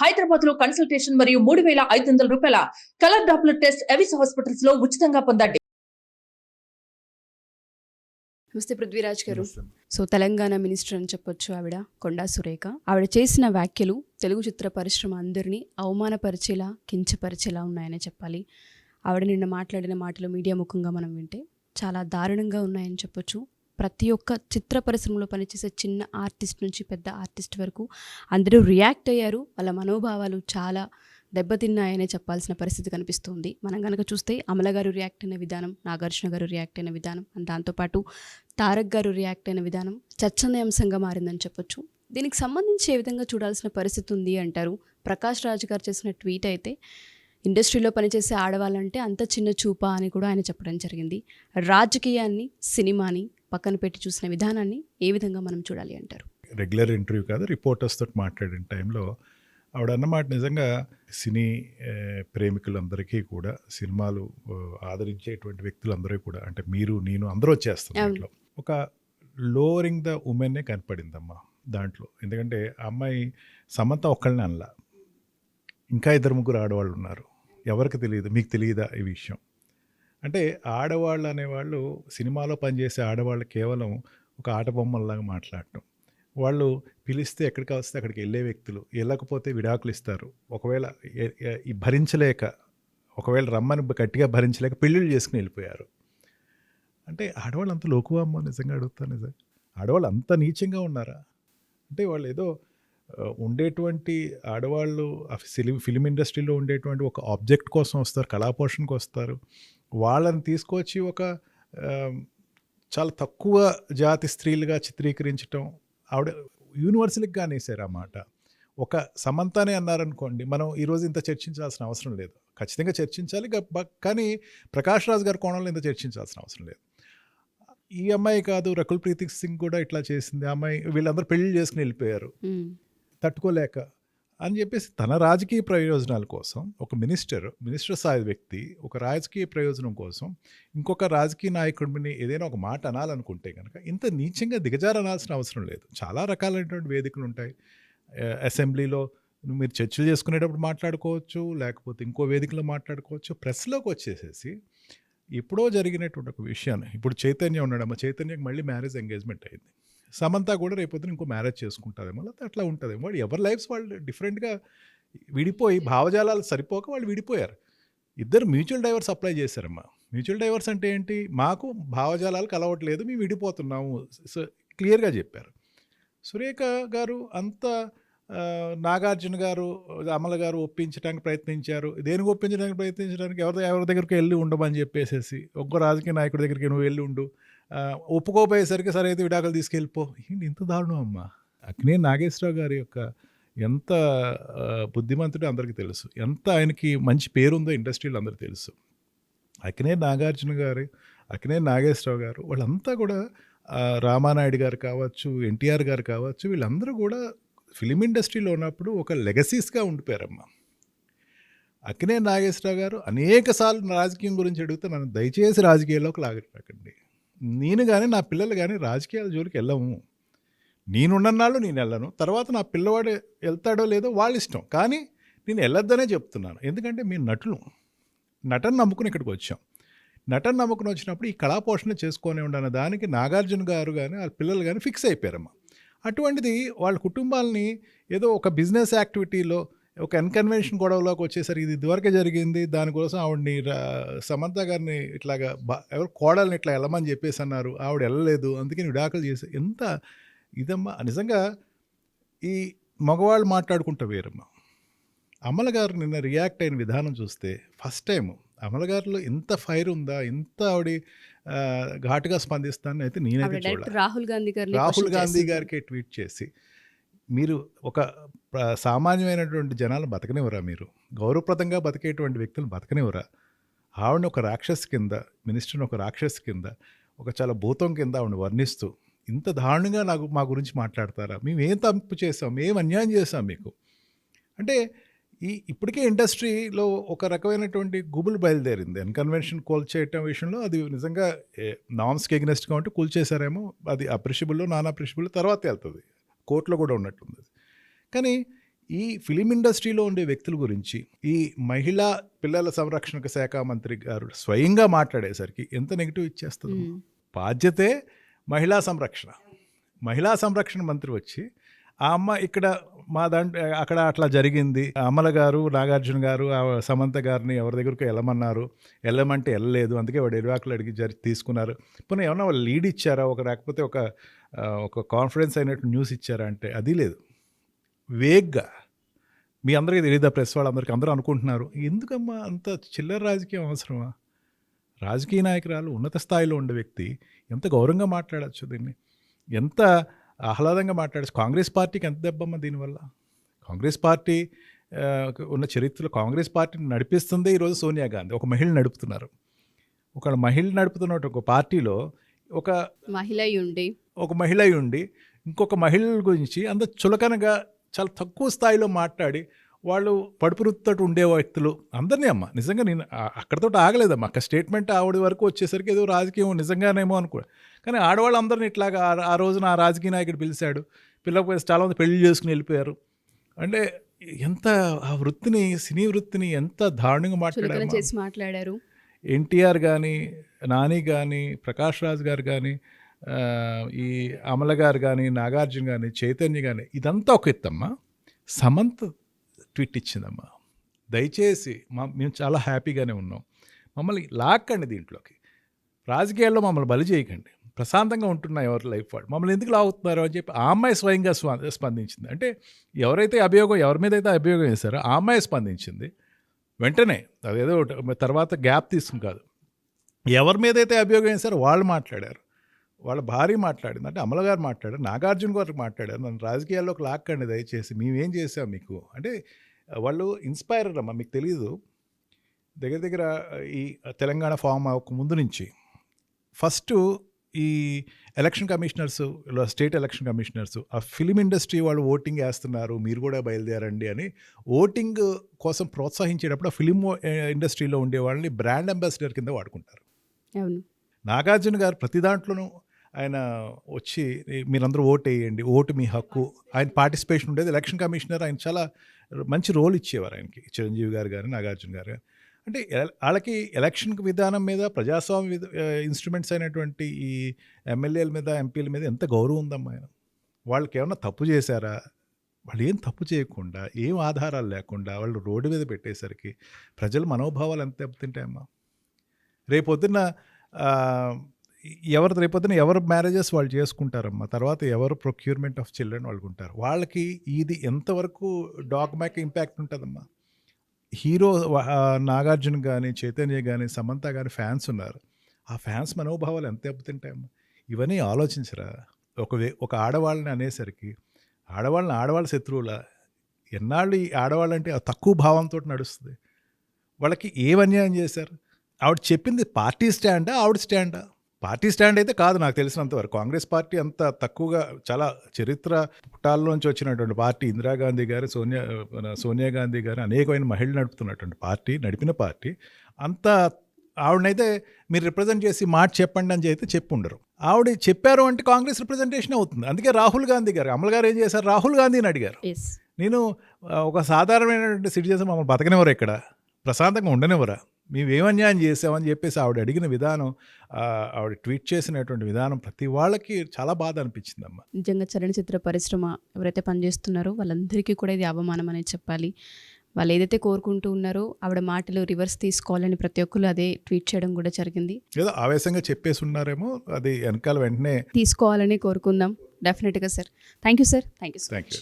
హైదరాబాద్ లో కన్సల్టేషన్ మరియు 3,500 రూపాయల colour Doppler test Avis hospitals లో ఉచితంగా పొందండి. నమస్తే పృథ్వీరాజ్ గారు. సో తెలంగాణ మినిస్టర్ అని చెప్పొచ్చు ఆవిడ, కొండా సురేఖ. ఆవిడ చేసిన వ్యాఖ్యలు తెలుగు చిత్ర పరిశ్రమ అందరినీ అవమానపరిచేలా, కించపరిచేలా ఉన్నాయని చెప్పాలి. ఆవిడ నిన్న మాట్లాడిన మాటలు మీడియా ముఖంగా మనం వింటే చాలా దారుణంగా ఉన్నాయని చెప్పొచ్చు. ప్రతి ఒక్క చిత్ర పరిశ్రమలో పనిచేసే చిన్న ఆర్టిస్ట్ నుంచి పెద్ద ఆర్టిస్ట్ వరకు అందరూ రియాక్ట్ అయ్యారు. వాళ్ళ మనోభావాలు చాలా దెబ్బతిన్నాయనే చెప్పాల్సిన పరిస్థితి కనిపిస్తుంది. మనం కనుక చూస్తే అమల గారు రియాక్ట్ అయిన విధానం, నాగార్జున గారు రియాక్ట్ అయిన విధానం, దాంతోపాటు తారక్ గారు రియాక్ట్ అయిన విధానం చర్చనీయాంశంగా మారిందని చెప్పొచ్చు. దీనికి సంబంధించి ఏ విధంగా చూడాల్సిన పరిస్థితి ఉంది అంటారు? ప్రకాష్ రాజ్ గారు చేసిన ట్వీట్ అయితే ఇండస్ట్రీలో పనిచేసే ఆడవాళ్ళంటే అంత చిన్న చూపా అని కూడా ఆయన చెప్పడం జరిగింది. రాజకీయాన్ని, సినిమాని పక్కన పెట్టి చూసిన విధానాన్ని ఏ విధంగా మనం చూడాలి అంటారు? రెగ్యులర్ ఇంటర్వ్యూ కాదు, రిపోర్టర్స్ తోటి మాట్లాడిన టైంలో ఆవిడ అన్నమాట నిజంగా సినీ ప్రేమికులందరికీ కూడా, సినిమాలు ఆదరించేటువంటి వ్యక్తులందరూ కూడా, అంటే మీరు నేను అందరూ వచ్చేస్తాం దాంట్లో. ఒక లోవరింగ్ ద ఉమెన్నే కనపడిందమ్మా దాంట్లో. ఎందుకంటే ఆ అమ్మాయి సమంత ఒక్కళ్ళని అనలా, ఇంకా 2-3 ఆడవాళ్ళు ఉన్నారు. ఎవరికి తెలియదు, మీకు తెలియదా ఈ విషయం? అంటే ఆడవాళ్ళు అనేవాళ్ళు, సినిమాలో పనిచేసే ఆడవాళ్ళు కేవలం ఒక ఆట బొమ్మల్లాగా మాట్లాడటం. వాళ్ళు పిలిస్తే ఎక్కడికి వస్తే అక్కడికి వెళ్ళే వ్యక్తులు, వెళ్ళకపోతే విడాకులు ఇస్తారు. ఒకవేళ భరించలేక, ఒకవేళ రమ్మని గట్టిగా భరించలేక పెళ్ళిళ్ళు చేసుకుని వెళ్ళిపోయారు. అంటే ఆడవాళ్ళు అంత లోకువమ్మో, నిజంగా అడుగుతాను, నిజంగా ఆడవాళ్ళు అంత నీచంగా ఉన్నారా? అంటే వాళ్ళు ఏదో ఉండేటువంటి ఆడవాళ్ళు ఫిలిం ఇండస్ట్రీలో ఉండేటువంటి ఒక ఆబ్జెక్ట్ కోసం వస్తారు, కళాపోషణకు వస్తారు. వాళ్ళని తీసుకొచ్చి ఒక చాలా తక్కువ జాతి స్త్రీలుగా చిత్రీకరించడం ఆవిడ యూనివర్సల్గా అనేసారు ఆ మాట. ఒక సమంతానే అన్నారనుకోండి, మనం ఈరోజు ఇంత చర్చించాల్సిన అవసరం లేదు. ఖచ్చితంగా చర్చించాలి, కానీ ప్రకాష్ రాజ్ గారి కోణంలో ఇంత చర్చించాల్సిన అవసరం లేదు. ఈ అమ్మాయి కాదు, రకుల్ ప్రీత్ సింగ్ కూడా ఇట్లా చేసింది. ఆ అమ్మాయి, వీళ్ళందరూ పెళ్లి చేసుకుని వెళ్ళిపోయారు తట్టుకోలేక అని చెప్పేసి తన రాజకీయ ప్రయోజనాల కోసం ఒక మినిస్టర్ స్థాయి వ్యక్తి ఒక రాజకీయ ప్రయోజనం కోసం ఇంకొక రాజకీయ నాయకుడిని ఏదైనా ఒక మాట అనాలనుకుంటే కనుక ఇంత నీచంగా దిగజారనాల్సిన అవసరం లేదు. చాలా రకాలైనటువంటి వేదికలు ఉంటాయి. అసెంబ్లీలో మీరు చర్చలు చేసుకునేటప్పుడు మాట్లాడుకోవచ్చు, లేకపోతే ఇంకో వేదికలో మాట్లాడుకోవచ్చు. ప్రెస్లోకి వచ్చేసేసి ఎప్పుడో జరిగినటువంటి ఒక విషయాన్ని, ఇప్పుడు చైతన్య ఉన్నాడమ్మా, చైతన్యకి మళ్ళీ మ్యారేజ్ ఎంగేజ్మెంట్ అయింది. సమంత కూడా రేపొద్దున ఇంకో మ్యారేజ్ చేసుకుంటారేమో, లేకపోతే అట్లా ఉంటుందేమో. వాళ్ళు ఎవరి లైఫ్స్ వాళ్ళు డిఫరెంట్గా విడిపోయి, భావజాలాలు సరిపోక వాళ్ళు విడిపోయారు. ఇద్దరు మ్యూచువల్ డైవర్స్ అప్లై చేశారమ్మా. మ్యూచువల్ డైవర్స్ అంటే ఏంటి? మాకు భావజాలాలు కలవట్లేదు, మేము విడిపోతున్నాము, సో క్లియర్గా చెప్పారు. సురేఖ గారు అంత నాగార్జున గారు, అమల గారు ఒప్పించడానికి ప్రయత్నించారు. దేనికి ఒప్పించడానికి ప్రయత్నించడానికి? ఎవరి దగ్గరికి వెళ్ళి ఉండమని చెప్పేసేసి, ఒక్క రాజకీయ నాయకుడి దగ్గరికి నువ్వు వెళ్ళి ఉండు, ఒప్పుకోపోయేసరికి సరే అయితే విడాకులు తీసుకెళ్ళిపో. ఏంటి ఇంత దారుణం అమ్మా? అక్కినేని నాగేశ్వరరావు గారి యొక్క ఎంత బుద్ధిమంతుడో అందరికీ తెలుసు, ఎంత ఆయనకి మంచి పేరుందో ఇండస్ట్రీలో అందరికీ తెలుసు. అక్కినేని నాగార్జున గారు, అక్కినేని నాగేశ్వరరావు గారు, వాళ్ళంతా కూడా, రామానాయుడు గారు కావచ్చు, ఎన్టీఆర్ గారు కావచ్చు, వీళ్ళందరూ కూడా ఫిలిం ఇండస్ట్రీలో ఉన్నప్పుడు ఒక లెగసీస్గా ఉండిపోయారమ్మా. అక్కినేని నాగేశ్వరరావు గారు అనేక సార్లు రాజకీయం గురించి అడిగితే, నన్ను దయచేసి రాజకీయాల్లోకి లాగకండి, నేను కానీ నా పిల్లలు కానీ రాజకీయాల జోలికి వెళ్ళము, నేనున్నన్నాళ్ళు నేను వెళ్ళను, తర్వాత నా పిల్లవాడు వెళ్తాడో లేదో వాళ్ళ ఇష్టం, కానీ నేను వెళ్ళొద్దనే చెప్తున్నాను. ఎందుకంటే మేము నటన నమ్ముకుని ఇక్కడికి వచ్చాం. నటన నమ్ముకుని వచ్చినప్పుడు ఈ కళాపోషణ చేసుకొని ఉండన్న దానికి నాగార్జున గారు కానీ వాళ్ళ పిల్లలు కానీ ఫిక్స్ అయిపోయారమ్మా. అటువంటిది వాళ్ళ కుటుంబాలని ఏదో ఒక బిజినెస్ యాక్టివిటీలో, ఒక అన్కన్వెన్షన్ గొడవలోకి వచ్చేసరికి, ఇది ఇదివరకే జరిగింది, దానికోసం ఆవిడని, సమంత గారిని ఇట్లాగా ఎవరు కోడల్ని ఇట్లా వెళ్ళమని చెప్పేసి అన్నారు, ఆవిడ వెళ్ళలేదు, అందుకని విడాకులు చేసి, ఎంత ఇదమ్మా. నిజంగా ఈ మగవాళ్ళు మాట్లాడుకుంటూ వేరమ్మా. అమల గారు నిన్న రియాక్ట్ అయిన విధానం చూస్తే ఫస్ట్ టైం అమల గారిలో ఇంత ఫైర్ ఉందా, ఇంత ఆవిడ ఘాటుగా స్పందిస్తానని అయితే నేనైతే చూడాలి. రాహుల్ గాంధీ గారికి ట్వీట్ చేసి, మీరు ఒక సామాన్యమైనటువంటి జనాలు బతకనివ్వరా? మీరు గౌరవప్రదంగా బతికేటువంటి వ్యక్తులు బతకనివ్వరా? ఆవిడని ఒక రాక్షస్ కింద, మినిస్టర్ని ఒక రాక్షస్ కింద, ఒక చాలా భూతం కింద ఆవిడని వర్ణిస్తూ ఇంత దారుణంగా మా గురించి మాట్లాడతారా? మేము ఏం తప్పు చేసాం, ఏం అన్యాయం చేసాం మీకు? అంటే ఇప్పటికే ఇండస్ట్రీలో ఒక రకమైనటువంటి గుబులు బయలుదేరింది. అన్కన్వెన్షన్ కూల్చేయటం విషయంలో అది నిజంగా నామ్స్కి ఎగ్నెస్ట్గా ఉంటే కూల్చేశారేమో, అది అప్రిషియబుల్, నాన్ అప్రిషియబుల్ తర్వాత వెళ్తుంది, కోర్టులో కూడా ఉన్నట్టుంది. కానీ ఈ ఫిలిం ఇండస్ట్రీలో ఉండే వ్యక్తుల గురించి ఈ మహిళా పిల్లల సంరక్షణ శాఖ మంత్రి గారు స్వయంగా మాట్లాడేసరికి ఎంత నెగిటివ్ ఇచ్చేస్తుంది. బాధ్యతే మహిళా సంరక్షణ మంత్రి వచ్చి ఆ అమ్మ ఇక్కడ మా అక్కడ అట్లా జరిగింది, అమల గారు నాగార్జున గారు ఆ సమంత గారిని ఎవరి దగ్గరకు వెళ్ళమన్నారు, వెళ్ళమంటే వెళ్ళలేదు, అందుకే వాడు ఇరువాకులు అడిగి తీసుకున్నారు. పోనీ ఏమన్నా వాళ్ళు లీడ్ ఇచ్చారా, లేకపోతే ఒక కాన్ఫిడెన్స్ అయినట్టు న్యూస్ ఇచ్చారా అంటే అది లేదు. వేగ్గా మీ అందరికీ తెలియదా, ప్రెస్ వాళ్ళందరికీ అందరూ అనుకుంటున్నారు. ఎందుకమ్మా అంత చిల్లర రాజకీయం అవసరమా? రాజకీయ నాయకురాలు ఉన్నత స్థాయిలో ఉండే వ్యక్తి ఎంత గౌరవంగా మాట్లాడచ్చు, దీన్ని ఎంత ఆహ్లాదంగా మాట్లాడచ్చు. కాంగ్రెస్ పార్టీకి ఎంత దెబ్బమ్మ దీనివల్ల? కాంగ్రెస్ పార్టీ ఉన్న చరిత్రలో కాంగ్రెస్ పార్టీని నడిపిస్తుందే ఈరోజు సోనియా గాంధీ. ఒక మహిళ నడుపుతున్నారు. ఒక మహిళ నడుపుతున్న ఒక పార్టీలో ఒక మహిళ ఉండి ఇంకొక మహిళల గురించి అంత చులకనగా చాలా తక్కువ స్థాయిలో మాట్లాడి వాళ్ళు పడుపు వృత్తితో ఉండే వ్యక్తులు అందరినీ అమ్మ నిజంగా నేను అక్కడితో ఆగలేదమ్మా. అక్కడ స్టేట్మెంట్ ఆవిడ వరకు వచ్చేసరికి ఏదో రాజకీయం నిజంగానేమో అనుకో. కానీ ఆడవాళ్ళందరినీ ఇట్లాగా ఆ రోజున ఆ రాజకీయ నాయకుడు పిలిచాడు, పిల్లలకు చాలామంది పెళ్లి చేసుకుని వెళ్ళిపోయారు. అంటే ఎంత ఆ వృత్తిని, సినీ వృత్తిని ఎంత దారుణంగా మాట్లాడారు. ఎన్టీఆర్ కానీ, నాని కానీ, ప్రకాష్ రాజ్ గారు కానీ, ఈ అమల గారు కానీ, నాగార్జున కానీ, చైతన్య కానీ, ఇదంతా ఒక ఎత్తమ్మా. సమంత ట్వీట్ ఇచ్చిందమ్మా, దయచేసి మేము చాలా హ్యాపీగానే ఉన్నాం, మమ్మల్ని లాక్కండి దీంట్లోకి, రాజకీయాల్లో మమ్మల్ని బలి చేయకండి, ప్రశాంతంగా ఉంటున్నాయి ఎవరి లైఫ్ వాళ్ళు, మమ్మల్ని ఎందుకు లాగుతున్నారు అని చెప్పి ఆ అమ్మాయి స్వయంగా స్పందించింది. అంటే ఎవరి మీద అయితే అభియోగం వేశారో ఆ అమ్మాయి స్పందించింది వెంటనే. అదేదో తర్వాత గ్యాప్ తీసుకుని కాదు, ఎవరి మీద అయితే అభియోగం వేశారో వాళ్ళు మాట్లాడారు. వాళ్ళ భార్య మాట్లాడింది, అంటే అమల గారు మాట్లాడారు, నాగార్జున గారు మాట్లాడారు, నన్ను రాజకీయాల్లోకి లాక్కండి దయచేసి, మేమేం చేసాం మీకు అంటే. వాళ్ళు ఇన్స్పైర్ అమ్మా. మీకు తెలీదు, దగ్గర ఈ తెలంగాణ ఫామ్ అవ్వక ముందు నుంచి ఫస్ట్ ఈ election commissioners, state election commissioners ఆ ఫిలిం ఇండస్ట్రీ వాళ్ళు ఓటింగ్ వేస్తున్నారు, మీరు కూడా బయలుదేరండి అని ఓటింగ్ కోసం ప్రోత్సహించేటప్పుడు ఆ ఫిలిం ఇండస్ట్రీలో ఉండే వాళ్ళని బ్రాండ్ అంబాసిడర్ కింద వాడుకుంటారు. నాగార్జున గారు ప్రతి దాంట్లోనూ ఆయన వచ్చి మీరందరూ ఓటు వేయండి, ఓటు మీ హక్కు, ఆయన పార్టిసిపేషన్ ఉండేది. ఎలక్షన్ కమిషనర్ ఆయన చాలా మంచి రోల్ ఇచ్చేవారు ఆయనకి, చిరంజీవి గారు కానీ నాగార్జున గారు కానీ. అంటే వాళ్ళకి ఎలక్షన్ విధానం మీద, ప్రజాస్వామ్య ఇన్స్ట్రుమెంట్స్ అయినటువంటి ఈ ఎమ్మెల్యేల మీద, ఎంపీల మీద ఎంత గౌరవం ఉందమ్మా ఆయన. వాళ్ళకి ఏమన్నా తప్పు చేశారా? వాళ్ళు ఏం తప్పు చేయకుండా, ఏం ఆధారాలు లేకుండా వాళ్ళు రోడ్డు మీద పెట్టేసరికి ప్రజల మనోభావాలు ఎంత దెబ్బతింటాయమ్మా. రేపొద్దున ఎవరు మ్యారేజెస్ వాళ్ళు చేసుకుంటారమ్మా, తర్వాత ఎవరు ప్రొక్యూర్మెంట్ ఆఫ్ చిల్డ్రన్ వాళ్ళకు ఉంటారు. వాళ్ళకి ఇది ఎంతవరకు డాగ్మాక్ ఇంపాక్ట్ ఉంటుందమ్మా. హీరో నాగార్జున కానీ, చైతన్య కానీ, సమంత కానీ ఫ్యాన్స్ ఉన్నారు. ఆ ఫ్యాన్స్ మనోభావాలు ఎంత దెబ్బతింటాయమ్మా. ఇవన్నీ ఆలోచించరా? ఒక ఆడవాళ్ళని అనేసరికి ఆడవాళ్ళ శత్రువుల ఎన్నాళ్ళు ఈ ఆడవాళ్ళంటే తక్కువ భావంతో నడుస్తుంది. వాళ్ళకి ఏం అన్యాయం చేశారు? ఆవిడ చెప్పింది పార్టీ స్టాండా, ఆవిడ స్టాండా? పార్టీ స్టాండ్ అయితే కాదు నాకు తెలిసినంతవరకు. కాంగ్రెస్ పార్టీ అంత తక్కువగా, చాలా చరిత్ర పుటాల్లోంచి వచ్చినటువంటి పార్టీ. ఇందిరాగాంధీ గారు, సోనియా గాంధీ గారు అనేకమైన మహిళలు నడిపిన పార్టీ అంత. ఆవిడనైతే మీరు రిప్రజెంట్ చేసి మాట చెప్పండి అని అయితే చెప్పి ఉండరు. ఆవిడ చెప్పారు అంటే కాంగ్రెస్ రిప్రజెంటేషన్ అవుతుంది. అందుకే రాహుల్ గాంధీ గారు, అమల్ గారు ఏం చేశారు, రాహుల్ గాంధీని అడిగారు, నేను ఒక సాధారణమైనటువంటి సిటిజన్స్ మమ్మల్ని బతకనివ్వరు, ఇక్కడ ప్రశాంతంగా ఉండనివ్వరా, మేమేం అన్యాయం చేసామని చెప్పేసి ఆవిడ అడిగిన విధానం, ఆవిడ ట్వీట్ చేసినటువంటి విధానం ప్రతి వాళ్ళకి చాలా బాధ అనిపించిందమ్మా. నిజంగా చలనచిత్ర పరిశ్రమ ఎవరైతే పనిచేస్తున్నారో వాళ్ళందరికీ కూడా ఇది అవమానం అనేది చెప్పాలి. వాళ్ళు ఏదైతే కోరుకుంటూ ఉన్నారో ఆవిడ మాటలు రివర్స్ తీసుకోవాలని ప్రతి ఒక్కరు అదే ట్వీట్ చేయడం కూడా జరిగింది. ఏదో ఆవేశంగా చెప్పేసి ఉన్నారేమో, అది వెనకాల వెంటనే తీసుకోవాలని కోరుకుందాం. డెఫినెట్గా sir. Thank you sir. Thank you.